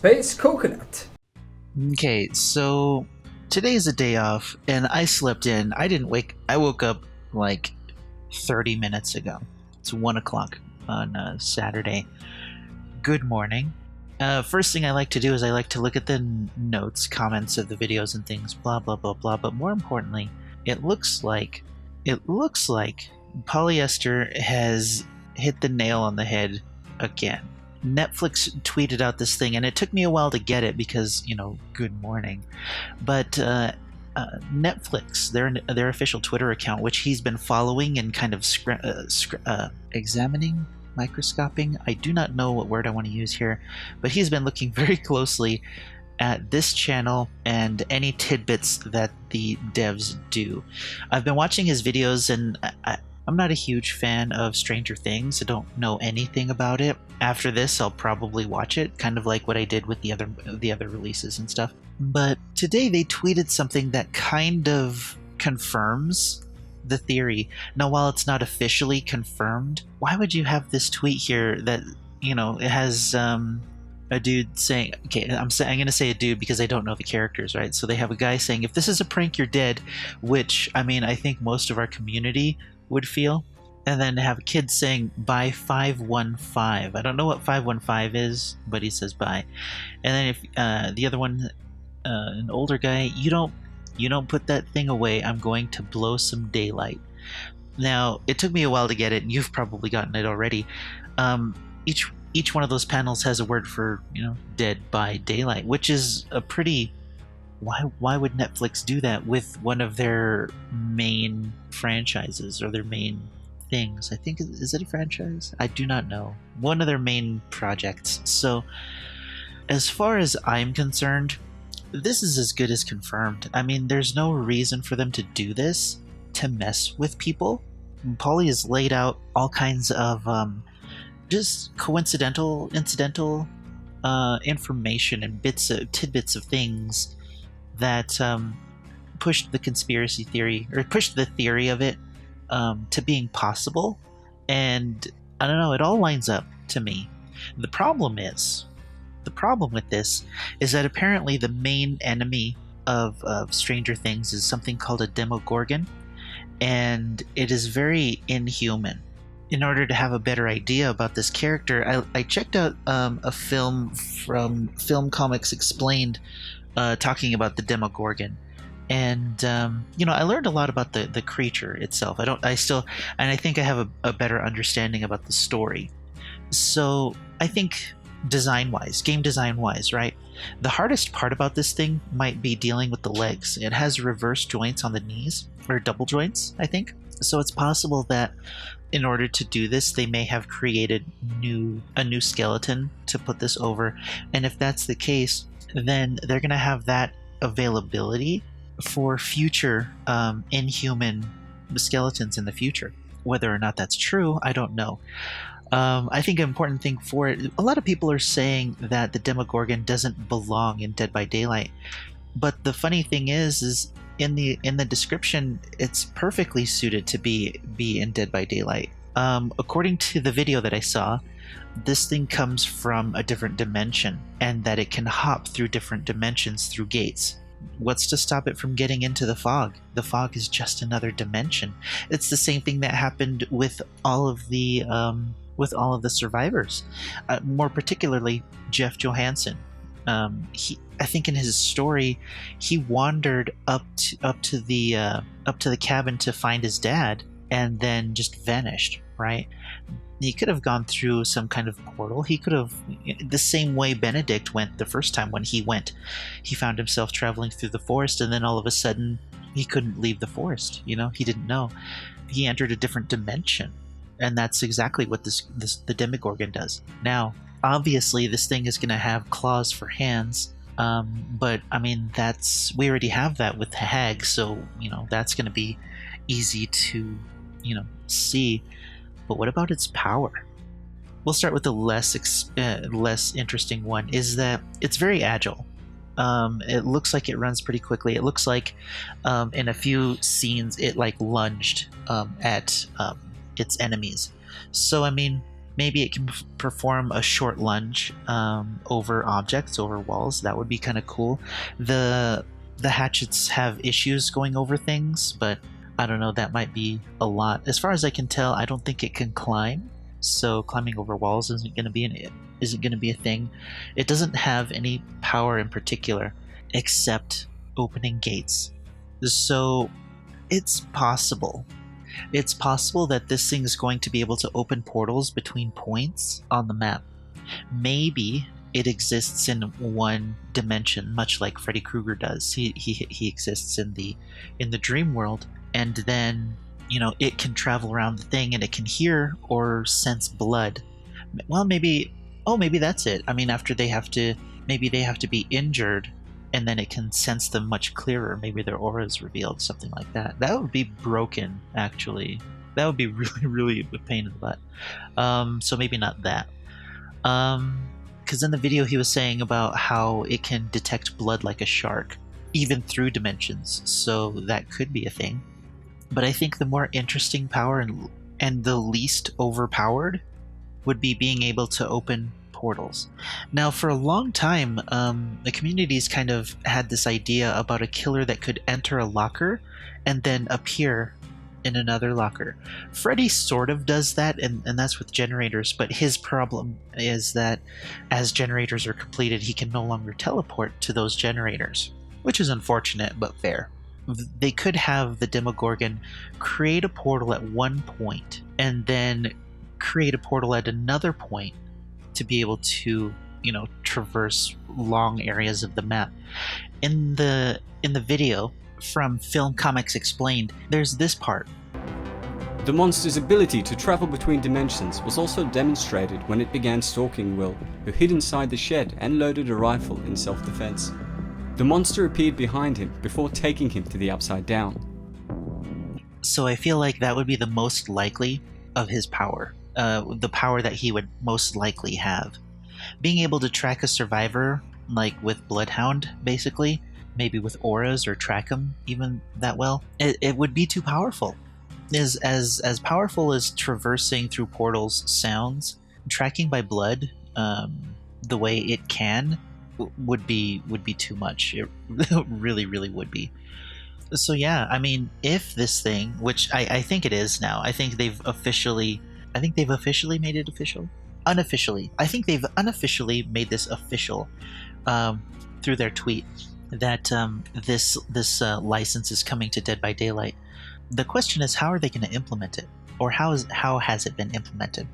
Space Coconut. Okay, so today is a day off, and I slept in. I woke up like 30 minutes ago. It's 1 o'clock on Saturday. Good morning. First thing I like to do is I like to look at the notes, comments of the videos and things, blah, blah, blah, blah. But more importantly, it looks like polyester has hit the nail on the head again. Netflix tweeted out this thing, and it took me a while to get it because, good morning. But Netflix, their official Twitter account, which he's been following and kind of examining, microscoping. I do not know what word I want to use here, but he's been looking very closely at this channel and any tidbits that the devs do. I've been watching his videos, and I'm not a huge fan of Stranger Things. I don't know anything about it. After this, I'll probably watch it, kind of like what I did with the other releases and stuff. But today they tweeted something that kind of confirms the theory. Now, while it's not officially confirmed, why would you have this tweet here that, it has a dude saying, okay, I'm going to say a dude because I don't know the characters, right? So they have a guy saying, if this is a prank, you're dead, which, I think most of our community would feel. And then have a kid saying bye 515. I don't know what 515 is, but he says bye. And then if the other one, an older guy, you don't put that thing away, I'm going to blow some daylight. Now, it took me a while to get it, and you've probably gotten it already. Each one of those panels has a word for, dead by daylight, which is a pretty... Why would Netflix do that with one of their main franchises or their main things? I think, is it a franchise? I do not know. One of their main projects. So, as far as I'm concerned, this is as good as confirmed. There's no reason for them to do this, to mess with people. Polly has laid out all kinds of just incidental information and tidbits of things that pushed the conspiracy theory, or pushed the theory of it to being possible. And I don't know, it all lines up to me. The problem with this is that apparently the main enemy of Stranger Things is something called a Demogorgon, and it is very inhuman. In order to have a better idea about this character, I checked out a film from Film Comics Explained, talking about the Demogorgon, and I learned a lot about the creature itself. I think I have a better understanding about the story. So I think game design wise, right, the hardest part about this thing might be dealing with the legs. It has reverse joints on the knees, or double joints, I think. So it's possible that in order to do this, they may have created a new skeleton to put this over, and if that's the case, then they're going to have that availability for future inhuman skeletons in the future. Whether or not that's true, I don't know. I think an important thing for it, a lot of people are saying that the Demogorgon doesn't belong in Dead by Daylight. But the funny thing is in the description, it's perfectly suited to be in Dead by Daylight. According to the video that I saw, this thing comes from a different dimension, and that it can hop through different dimensions through gates. What's to stop it from getting into the fog? The fog is just another dimension. It's the same thing that happened with all of the survivors. More particularly, Jeff Johansson. I think in his story, he wandered up to the cabin to find his dad, and then just vanished. Right? He could have gone through some kind of portal. He could have, the same way Benedict went the first time when he went. He found himself traveling through the forest, and then all of a sudden, he couldn't leave the forest. He didn't know. He entered a different dimension, and that's exactly what the Demogorgon does. Now, obviously, this thing is going to have claws for hands, but we already have that with the hag, so that's going to be easy to see. But what about its power? We'll start with the less interesting one, is that it's very agile. It looks like it runs pretty quickly. It looks like in a few scenes it lunged at its enemies. So Maybe it can perform a short lunge over objects, over walls. That would be kind of cool. The hatchets have issues going over things, but I don't know, that might be a lot. As far as I can tell, I don't think it can climb, so climbing over walls isn't going to be a thing. It doesn't have any power in particular, except opening gates. So it's possible. It's possible that this thing is going to be able to open portals between points on the map. Maybe it exists in one dimension, much like Freddy Krueger does. He exists in the dream world, and then it can travel around the thing and it can hear or sense blood. Well, maybe that's it. I mean, after they have to be injured, and then it can sense them much clearer. Maybe their aura is revealed, something like that. That would be broken, actually. That would be really, really a pain in the butt. So maybe not that. Because in the video he was saying about how it can detect blood like a shark, even through dimensions. So that could be a thing. But I think the more interesting power and the least overpowered would be being able to open portals. Now, for a long time, the community's kind of had this idea about a killer that could enter a locker and then appear in another locker. Freddy sort of does that, and that's with generators, but his problem is that as generators are completed, he can no longer teleport to those generators, which is unfortunate, but fair. They could have the Demogorgon create a portal at one point, and then create a portal at another point to be able to, traverse long areas of the map. In the video from Film Comics Explained, there's this part. The monster's ability to travel between dimensions was also demonstrated when it began stalking Will, who hid inside the shed and loaded a rifle in self-defense. The monster appeared behind him before taking him to the Upside Down. So I feel like that would be the most likely of his power. The power that he would most likely have. Being able to track a survivor, like with Bloodhound, basically, maybe with auras, or track him even that well, it would be too powerful. As powerful as traversing through portals sounds, tracking by blood, the way it can, would be too much. It really, really would be. So yeah, I mean, if this thing, which I think it is now, I think they've officially made it official. Unofficially, I think they've unofficially made this official through their tweet that this license is coming to Dead by Daylight. The question is, how are they going to implement it, or how has it been implemented?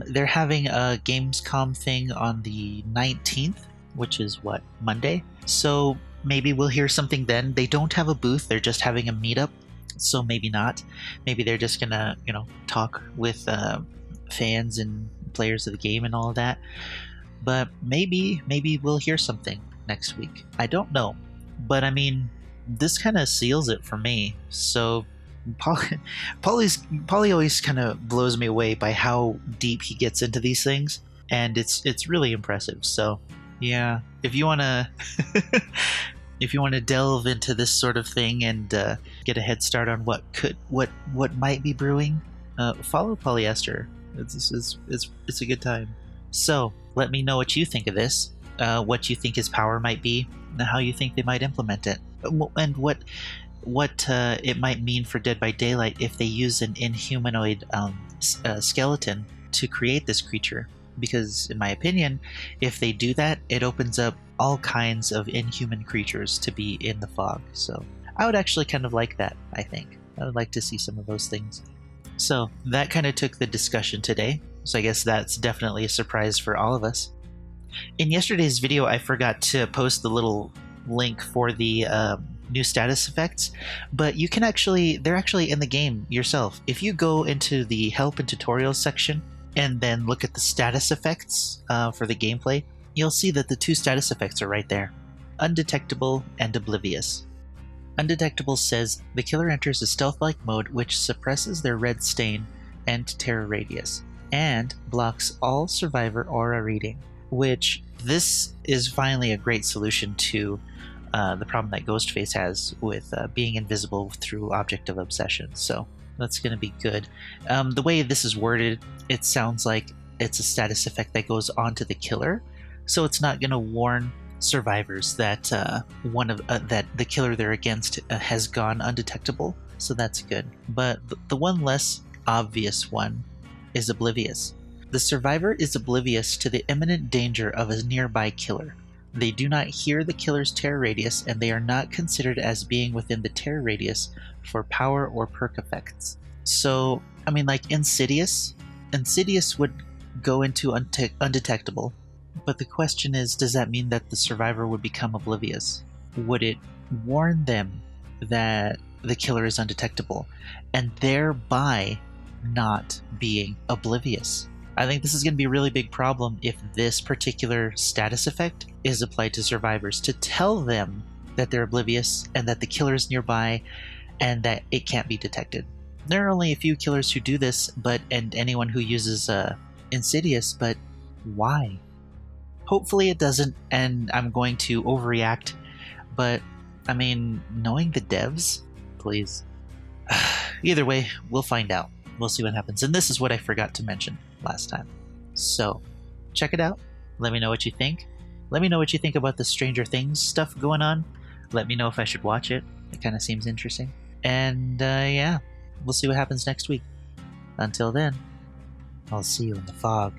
They're having a Gamescom thing on the 19th, which is what, Monday? So maybe we'll hear something then. They don't have a booth; they're just having a meetup. So maybe not. Maybe they're just gonna, talk with fans and players of the game and all of that. But maybe we'll hear something next week. I don't know. But I mean, this kind of seals it for me. So Paulie always kind of blows me away by how deep he gets into these things, and it's really impressive. So yeah, if you wanna if you want to delve into this sort of thing and get a head start on what might be brewing, follow Polyester. It's a good time. So let me know what you think of this, what you think his power might be, and how you think they might implement it, and what it might mean for Dead by Daylight if they use an inhumanoid skeleton to create this creature. Because in my opinion, if they do that, it opens up all kinds of inhuman creatures to be in the fog. So I would actually kind of like that. I think I would like to see some of those things. So that kind of took the discussion today. So I guess that's definitely a surprise for all of us. In yesterday's video, I forgot to post the little link for the new status effects, but you can they're actually in the game yourself. If you go into the help and tutorials section and then look at the status effects for the gameplay, you'll see that the two status effects are right there: Undetectable and Oblivious. Undetectable says the killer enters a stealth-like mode which suppresses their red stain and terror radius, and blocks all survivor aura reading, which this is finally a great solution to the problem that Ghostface has with being invisible through Object of Obsession. So that's going to be good. The way this is worded, it sounds like it's a status effect that goes onto the killer, so it's not going to warn survivors that that the killer they're against has gone undetectable. So that's good. But the one less obvious one is oblivious. The survivor is oblivious to the imminent danger of a nearby killer. They do not hear the killer's terror radius, and they are not considered as being within the terror radius for power or perk effects. So, I mean, like Insidious would go into undetectable, but the question is, does that mean that the survivor would become oblivious? Would it warn them that the killer is undetectable, and thereby not being oblivious? I think this is going to be a really big problem if this particular status effect is applied to survivors, to tell them that they're oblivious and that the killer is nearby and that it can't be detected. There are only a few killers who do this, and anyone who uses Insidious, but why? Hopefully it doesn't, and I'm going to overreact, but I mean, knowing the devs, please. Either way, we'll find out. We'll see what happens. And this is what I forgot to mention last time. So, check it out. Let me know what you think. Let me know what you think about the Stranger Things stuff going on. Let me know if I should watch it. It kind of seems interesting. And yeah, we'll see what happens next week. Until then, I'll see you in the fog.